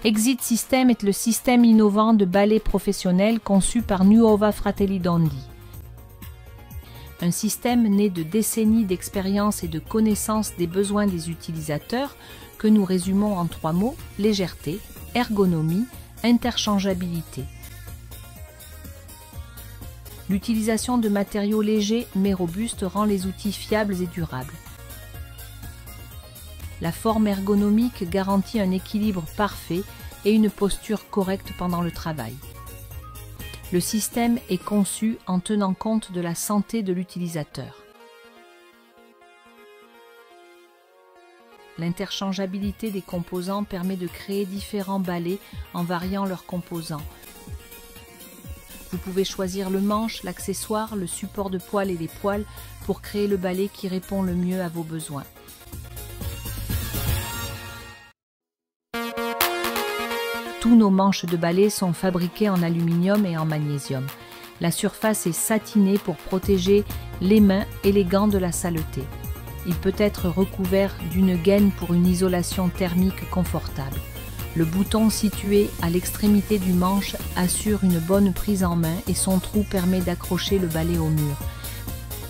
Exit System est le système innovant de balai professionnel conçu par Nuova Fratelli d'Andi. Un système né de décennies d'expérience et de connaissance des besoins des utilisateurs que nous résumons en 3 mots: légèreté, ergonomie, interchangeabilité. L'utilisation de matériaux légers mais robustes rend les outils fiables et durables. La forme ergonomique garantit un équilibre parfait et une posture correcte pendant le travail. Le système est conçu en tenant compte de la santé de l'utilisateur. L'interchangeabilité des composants permet de créer différents balais en variant leurs composants. Vous pouvez choisir le manche, l'accessoire, le support de poil et les poils pour créer le balai qui répond le mieux à vos besoins. Tous nos manches de balai sont fabriquées en aluminium et en magnésium. La surface est satinée pour protéger les mains et les gants de la saleté. Il peut être recouvert d'une gaine pour une isolation thermique confortable. Le bouton situé à l'extrémité du manche assure une bonne prise en main et son trou permet d'accrocher le balai au mur.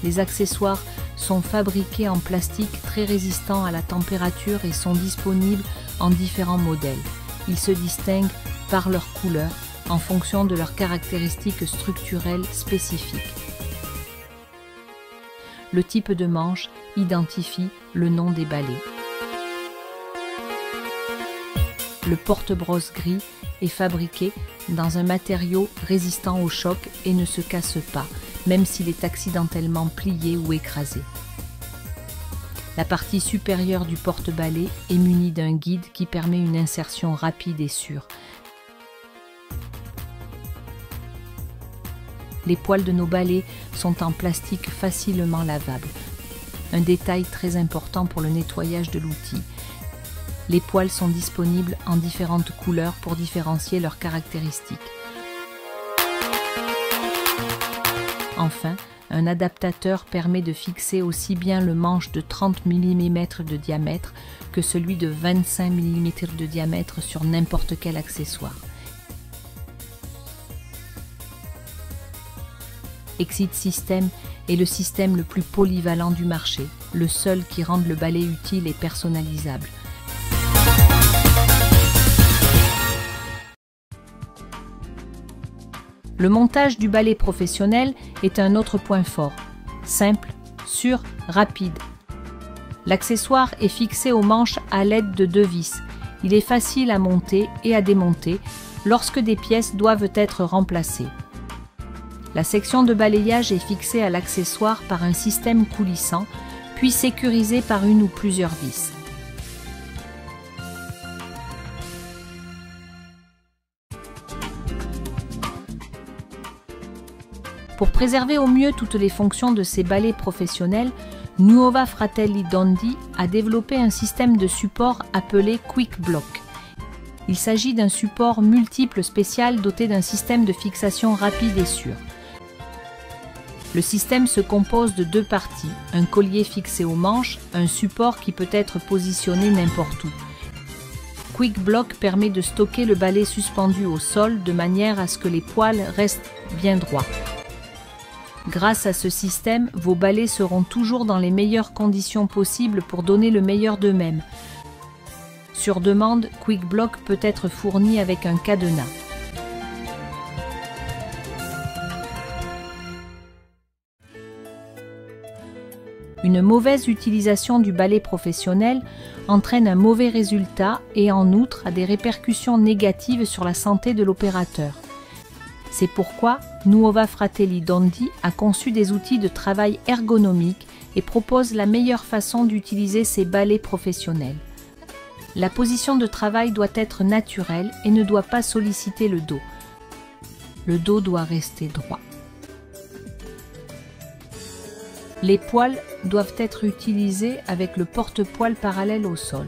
Les accessoires sont fabriqués en plastique très résistant à la température et sont disponibles en différents modèles. Ils se distinguent par leur couleur en fonction de leurs caractéristiques structurelles spécifiques. Le type de manche identifie le nom des balais. Le porte-brosse gris est fabriqué dans un matériau résistant au choc et ne se casse pas, même s'il est accidentellement plié ou écrasé. La partie supérieure du porte-balai est munie d'un guide qui permet une insertion rapide et sûre. Les poils de nos balais sont en plastique facilement lavable, un détail très important pour le nettoyage de l'outil. Les poils sont disponibles en différentes couleurs pour différencier leurs caractéristiques. Enfin, un adaptateur permet de fixer aussi bien le manche de 30 mm de diamètre que celui de 25 mm de diamètre sur n'importe quel accessoire. Exit System est le système le plus polyvalent du marché, le seul qui rende le balai utile et personnalisable. Le montage du balai professionnel est un autre point fort. Simple, sûr, rapide. L'accessoire est fixé aux manches à l'aide de 2 vis. Il est facile à monter et à démonter lorsque des pièces doivent être remplacées. La section de balayage est fixée à l'accessoire par un système coulissant, puis sécurisée par une ou plusieurs vis. Pour préserver au mieux toutes les fonctions de ces balais professionnels, Nuova Fratelli d'Andi a développé un système de support appelé Quick Block. Il s'agit d'un support multiple spécial doté d'un système de fixation rapide et sûr. Le système se compose de 2 parties, un collier fixé aux manches, un support qui peut être positionné n'importe où. Quick Block permet de stocker le balai suspendu au sol de manière à ce que les poils restent bien droits. Grâce à ce système, vos balais seront toujours dans les meilleures conditions possibles pour donner le meilleur d'eux-mêmes. Sur demande, Quick Block peut être fourni avec un cadenas. Une mauvaise utilisation du balai professionnel entraîne un mauvais résultat et en outre a des répercussions négatives sur la santé de l'opérateur. C'est pourquoi Nuova Fratelli d'Andi a conçu des outils de travail ergonomiques et propose la meilleure façon d'utiliser ces balais professionnels. La position de travail doit être naturelle et ne doit pas solliciter le dos. Le dos doit rester droit. Les poils doivent être utilisés avec le porte-poil parallèle au sol.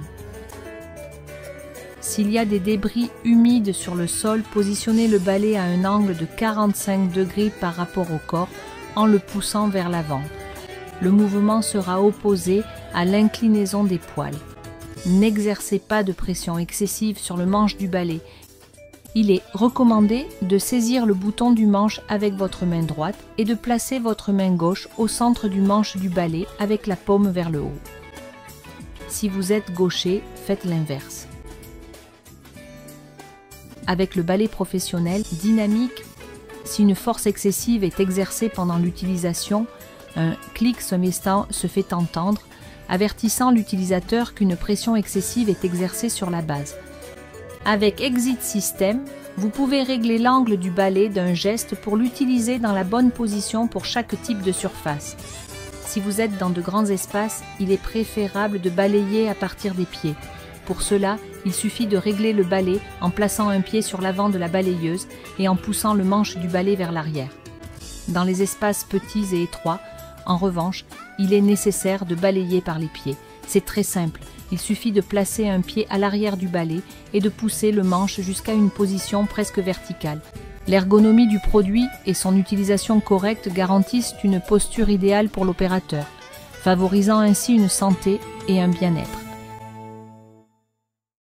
S'il y a des débris humides sur le sol, positionnez le balai à un angle de 45 degrés par rapport au corps en le poussant vers l'avant. Le mouvement sera opposé à l'inclinaison des poils. n'exercez pas de pression excessive sur le manche du balai. Il est recommandé de saisir le bouton du manche avec votre main droite et de placer votre main gauche au centre du manche du balai avec la paume vers le haut. Si vous êtes gaucher, faites l'inverse. Avec le balai professionnel dynamique, si une force excessive est exercée pendant l'utilisation, un clic se fait entendre, avertissant l'utilisateur qu'une pression excessive est exercée sur la base. Avec Exit System, vous pouvez régler l'angle du balai d'un geste pour l'utiliser dans la bonne position pour chaque type de surface. Si vous êtes dans de grands espaces, il est préférable de balayer à partir des pieds. Pour cela, il suffit de régler le balai en plaçant un pied sur l'avant de la balayeuse et en poussant le manche du balai vers l'arrière. Dans les espaces petits et étroits, en revanche, il est nécessaire de balayer par les pieds. C'est très simple, il suffit de placer un pied à l'arrière du balai et de pousser le manche jusqu'à une position presque verticale. L'ergonomie du produit et son utilisation correcte garantissent une posture idéale pour l'opérateur, favorisant ainsi une santé et un bien-être.